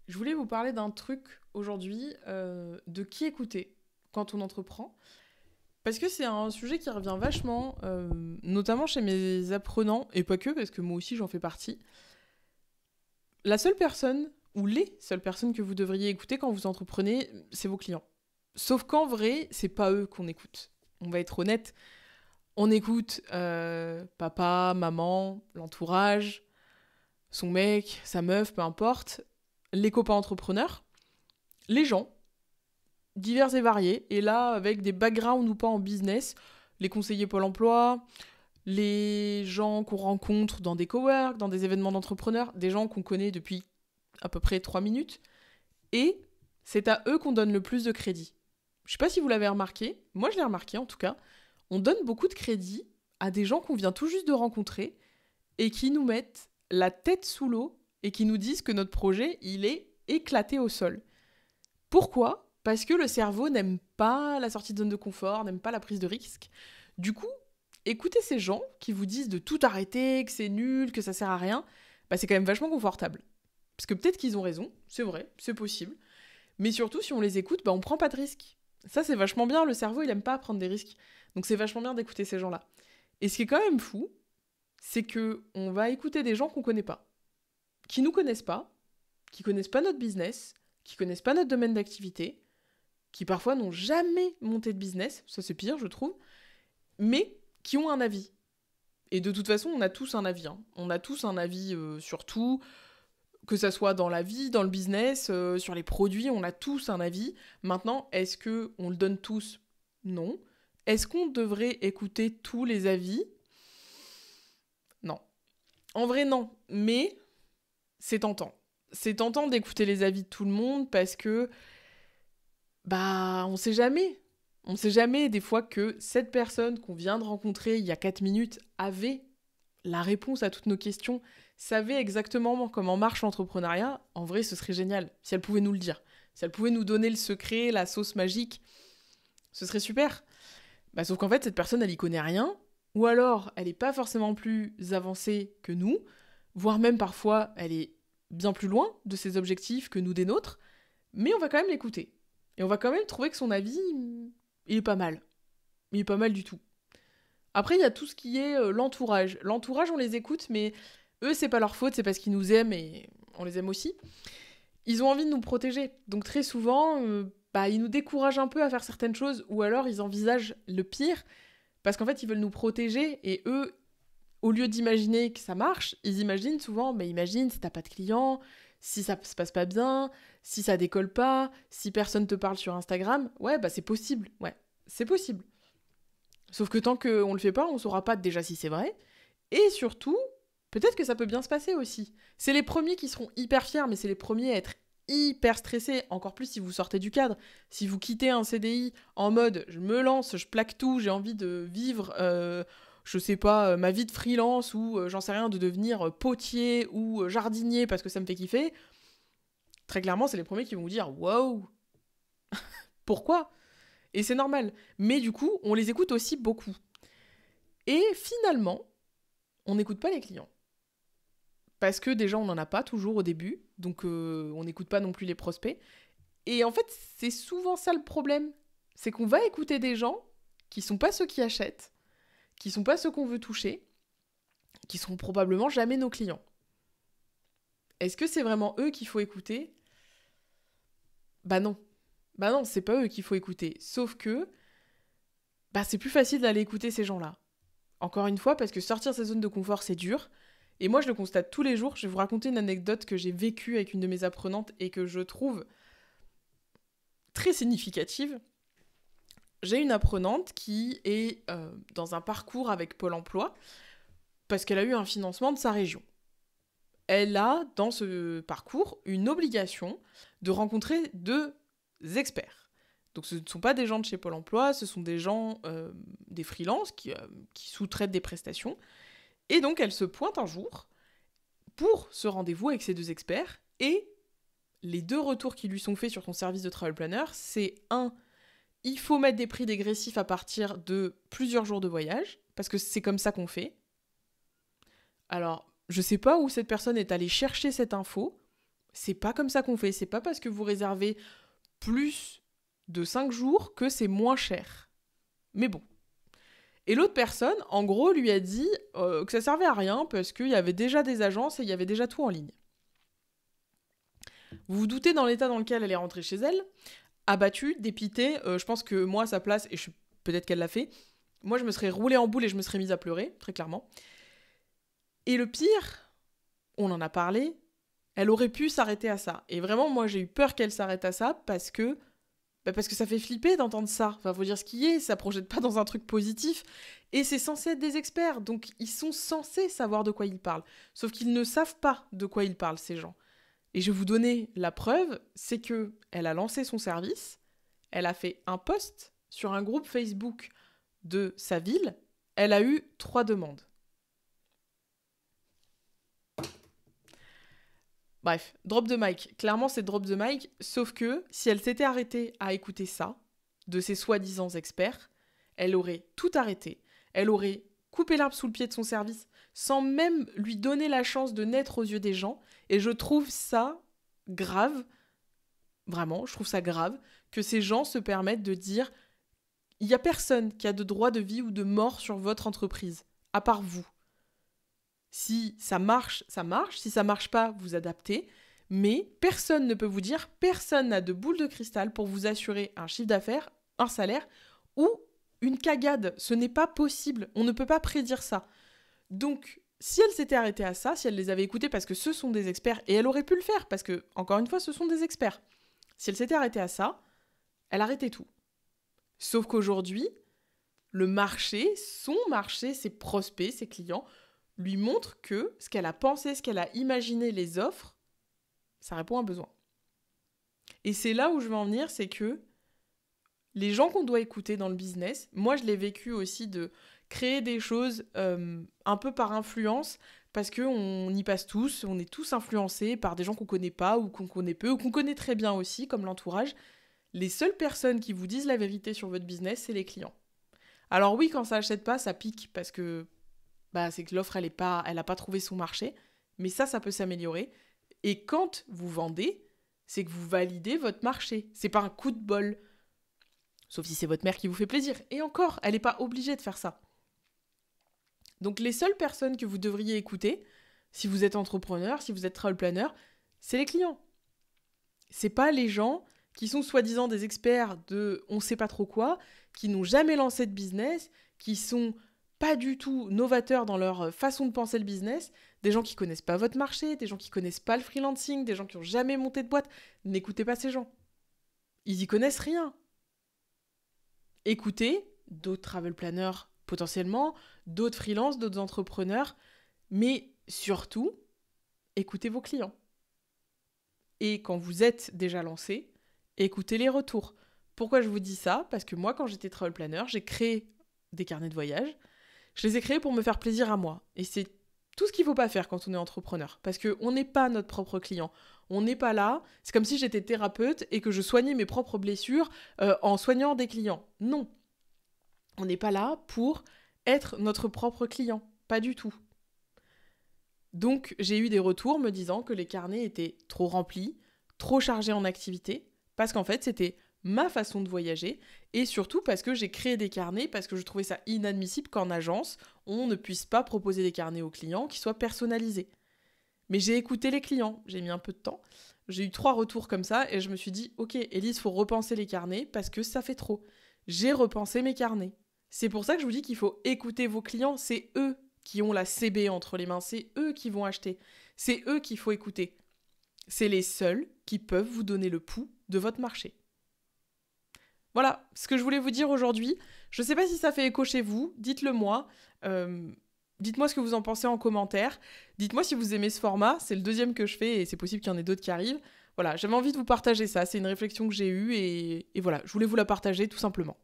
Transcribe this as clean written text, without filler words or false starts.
Je voulais vous parler d'un truc aujourd'hui, de qui écouter quand on entreprend. Parce que c'est un sujet qui revient vachement, notamment chez mes apprenants, et pas que, parce que moi aussi j'en fais partie. La seule personne, ou les seules personnes que vous devriez écouter quand vous entreprenez, c'est vos clients. Sauf qu'en vrai, c'est pas eux qu'on écoute. On va être honnête, on écoute papa, maman, l'entourage, son mec, sa meuf, peu importe, les copains entrepreneurs, les gens, divers et variés, et là, avec des backgrounds ou pas en business, les conseillers Pôle emploi, les gens qu'on rencontre dans des coworks, dans des événements d'entrepreneurs, des gens qu'on connaît depuis à peu près 3 minutes, et c'est à eux qu'on donne le plus de crédit. Je sais pas si vous l'avez remarqué, moi je l'ai remarqué en tout cas, on donne beaucoup de crédit à des gens qu'on vient tout juste de rencontrer et qui nous mettent la tête sous l'eau et qui nous disent que notre projet, il est éclaté au sol. Pourquoi? Parce que le cerveau n'aime pas la sortie de zone de confort, n'aime pas la prise de risque. Du coup, écoutez ces gens qui vous disent de tout arrêter, que c'est nul, que ça sert à rien, bah c'est quand même vachement confortable. Parce que peut-être qu'ils ont raison, c'est vrai, c'est possible. Mais surtout, si on les écoute, bah on prend pas de risques. Ça, c'est vachement bien, le cerveau, il aime pas prendre des risques. Donc c'est vachement bien d'écouter ces gens-là. Et ce qui est quand même fou, c'est que on va écouter des gens qu'on connaît pas, qui nous connaissent pas notre business, qui connaissent pas notre domaine d'activité, qui parfois n'ont jamais monté de business, ça c'est pire je trouve, mais qui ont un avis. Et de toute façon, on a tous un avis. Hein. On a tous un avis sur tout, que ça soit dans la vie, dans le business, sur les produits, on a tous un avis. Maintenant, est-ce que on le donne tous? Non. Est-ce qu'on devrait écouter tous les avis? Non. En vrai, non. Mais c'est tentant. C'est tentant d'écouter les avis de tout le monde parce que, bah, on sait jamais. On sait jamais des fois que cette personne qu'on vient de rencontrer il y a 4 minutes avait la réponse à toutes nos questions, savait exactement comment marche l'entrepreneuriat. En vrai, ce serait génial si elle pouvait nous le dire. Si elle pouvait nous donner le secret, la sauce magique, ce serait super. Bah, sauf qu'en fait, cette personne, elle y connaît rien. Ou alors, elle n'est pas forcément plus avancée que nous, voire même parfois, elle est bien plus loin de ses objectifs que nous des nôtres, mais on va quand même l'écouter. Et on va quand même trouver que son avis, il est pas mal. Il est pas mal du tout. Après, il y a tout ce qui est l'entourage. L'entourage, on les écoute, mais eux, c'est pas leur faute, c'est parce qu'ils nous aiment et on les aime aussi. Ils ont envie de nous protéger. Donc très souvent, bah, ils nous découragent un peu à faire certaines choses, ou alors ils envisagent le pire, parce qu'en fait, ils veulent nous protéger, et eux, au lieu d'imaginer que ça marche, ils imaginent souvent, mais imagine si t'as pas de clients, si ça se passe pas bien, si ça décolle pas, si personne te parle sur Instagram, ouais, bah c'est possible, ouais, c'est possible. Sauf que tant qu'on le fait pas, on saura pas déjà si c'est vrai, et surtout, peut-être que ça peut bien se passer aussi. C'est les premiers qui seront hyper fiers, mais c'est les premiers à être hyper stressés, encore plus si vous sortez du cadre. Si vous quittez un CDI en mode je me lance, je plaque tout, j'ai envie de vivre, je sais pas, ma vie de freelance ou j'en sais rien, de devenir potier ou jardinier parce que ça me fait kiffer, très clairement, c'est les premiers qui vont vous dire wow, pourquoi? Et c'est normal. Mais du coup, on les écoute aussi beaucoup. Et finalement, on n'écoute pas les clients. Parce que déjà, on n'en a pas toujours au début, donc on n'écoute pas non plus les prospects. Et en fait, c'est souvent ça le problème. C'est qu'on va écouter des gens qui sont pas ceux qui achètent, qui sont pas ceux qu'on veut toucher, qui seront probablement jamais nos clients. Est-ce que c'est vraiment eux qu'il faut écouter? Bah non. Bah non, c'est pas eux qu'il faut écouter. Sauf que, bah c'est plus facile d'aller écouter ces gens-là. Encore une fois, parce que sortir de sa zone de confort, c'est dur. Et moi, je le constate tous les jours. Je vais vous raconter une anecdote que j'ai vécue avec une de mes apprenantes et que je trouve très significative. J'ai une apprenante qui est dans un parcours avec Pôle emploi parce qu'elle a eu un financement de sa région. Elle a, dans ce parcours, une obligation de rencontrer deux experts. Donc ce ne sont pas des gens de chez Pôle emploi, ce sont des gens, des freelances qui sous-traitent des prestations. Et donc elle se pointe un jour pour ce rendez-vous avec ces deux experts, et les deux retours qui lui sont faits sur son service de travel planner, c'est un, il faut mettre des prix dégressifs à partir de plusieurs jours de voyage, parce que c'est comme ça qu'on fait. Alors, je sais pas où cette personne est allée chercher cette info, C'est pas comme ça qu'on fait. C'est pas parce que vous réservez plus de 5 jours que c'est moins cher. Mais bon. Et l'autre personne, en gros, lui a dit que ça servait à rien parce qu'il y avait déjà des agences et il y avait déjà tout en ligne. Vous vous doutez dans l'état dans lequel elle est rentrée chez elle, abattue, dépitée. Je pense que moi, à sa place, et peut-être qu'elle l'a fait, moi, je me serais roulée en boule et je me serais mise à pleurer, très clairement. Et le pire, on en a parlé, elle aurait pu s'arrêter à ça. Et vraiment, moi, j'ai eu peur qu'elle s'arrête à ça parce que ça fait flipper d'entendre ça. Enfin, faut dire ce qui est, ça projette pas dans un truc positif. Et c'est censé être des experts, donc ils sont censés savoir de quoi ils parlent. Sauf qu'ils ne savent pas de quoi ils parlent, ces gens. Et je vais vous donner la preuve, c'est que elle a lancé son service, elle a fait un post sur un groupe Facebook de sa ville, elle a eu 3 demandes. Bref, drop the mic. Clairement, c'est drop the mic, sauf que si elle s'était arrêtée à écouter ça, de ses soi-disant experts, elle aurait tout arrêté. Elle aurait coupé l'arbre sous le pied de son service, sans même lui donner la chance de naître aux yeux des gens. Et je trouve ça grave, vraiment, je trouve ça grave, que ces gens se permettent de dire « Il n'y a personne qui a de droit de vie ou de mort sur votre entreprise, à part vous. » Si ça marche, ça marche. Si ça marche pas, vous adaptez. Mais personne ne peut vous dire, personne n'a de boule de cristal pour vous assurer un chiffre d'affaires, un salaire ou une cagade. Ce n'est pas possible. On ne peut pas prédire ça. Donc, si elle s'était arrêtée à ça, si elle les avait écoutés parce que ce sont des experts, et elle aurait pu le faire parce que, encore une fois, ce sont des experts. Si elle s'était arrêtée à ça, elle arrêtait tout. Sauf qu'aujourd'hui, le marché, son marché, ses prospects, ses clients, lui montre que ce qu'elle a pensé, ce qu'elle a imaginé, les offres, ça répond à un besoin. Et c'est là où je veux en venir, c'est que les gens qu'on doit écouter dans le business, moi je l'ai vécu aussi de créer des choses un peu par influence, parce qu'on y passe tous, on est tous influencés par des gens qu'on connaît pas, ou qu'on connaît peu, ou qu'on connaît très bien aussi, comme l'entourage. Les seules personnes qui vous disent la vérité sur votre business, c'est les clients. Alors oui, quand ça achète pas, ça pique, parce que c'est que l'offre, elle a pas trouvé son marché. Mais ça peut s'améliorer. Et quand vous vendez, c'est que vous validez votre marché. C'est pas un coup de bol. Sauf si c'est votre mère qui vous fait plaisir. Et encore, elle n'est pas obligée de faire ça. Donc les seules personnes que vous devriez écouter, si vous êtes entrepreneur, si vous êtes travel planner, c'est les clients. C'est pas les gens qui sont soi-disant des experts de on sait pas trop quoi, qui n'ont jamais lancé de business, qui sont pas du tout novateurs dans leur façon de penser le business, des gens qui connaissent pas votre marché, des gens qui connaissent pas le freelancing, des gens qui ont jamais monté de boîte. N'écoutez pas ces gens. Ils y connaissent rien. Écoutez d'autres travel planners potentiellement, d'autres freelances, d'autres entrepreneurs, mais surtout, écoutez vos clients. Et quand vous êtes déjà lancé, écoutez les retours. Pourquoi je vous dis ça ? Parce que moi, quand j'étais travel planner, j'ai créé des carnets de voyage. Je les ai créés pour me faire plaisir à moi. Et c'est tout ce qu'il ne faut pas faire quand on est entrepreneur. Parce qu'on n'est pas notre propre client. On n'est pas là. C'est comme si j'étais thérapeute et que je soignais mes propres blessures en soignant des clients. Non. On n'est pas là pour être notre propre client. Pas du tout. Donc, j'ai eu des retours me disant que les carnets étaient trop remplis, trop chargés en activités, parce qu'en fait, c'était ma façon de voyager, et surtout parce que j'ai créé des carnets, parce que je trouvais ça inadmissible qu'en agence, on ne puisse pas proposer des carnets aux clients qui soient personnalisés. Mais j'ai écouté les clients, j'ai mis un peu de temps, j'ai eu 3 retours comme ça, et je me suis dit, ok, Élise, faut repenser les carnets, parce que ça fait trop. J'ai repensé mes carnets. C'est pour ça que je vous dis qu'il faut écouter vos clients, c'est eux qui ont la CB entre les mains, c'est eux qui vont acheter, c'est eux qu'il faut écouter. C'est les seuls qui peuvent vous donner le pouls de votre marché. Voilà ce que je voulais vous dire aujourd'hui. Je ne sais pas si ça fait écho chez vous, dites-le moi. Dites-moi ce que vous en pensez en commentaire. Dites-moi si vous aimez ce format, c'est le 2e que je fais et c'est possible qu'il y en ait d'autres qui arrivent. Voilà, j'avais envie de vous partager ça, c'est une réflexion que j'ai eue et voilà, je voulais vous la partager tout simplement.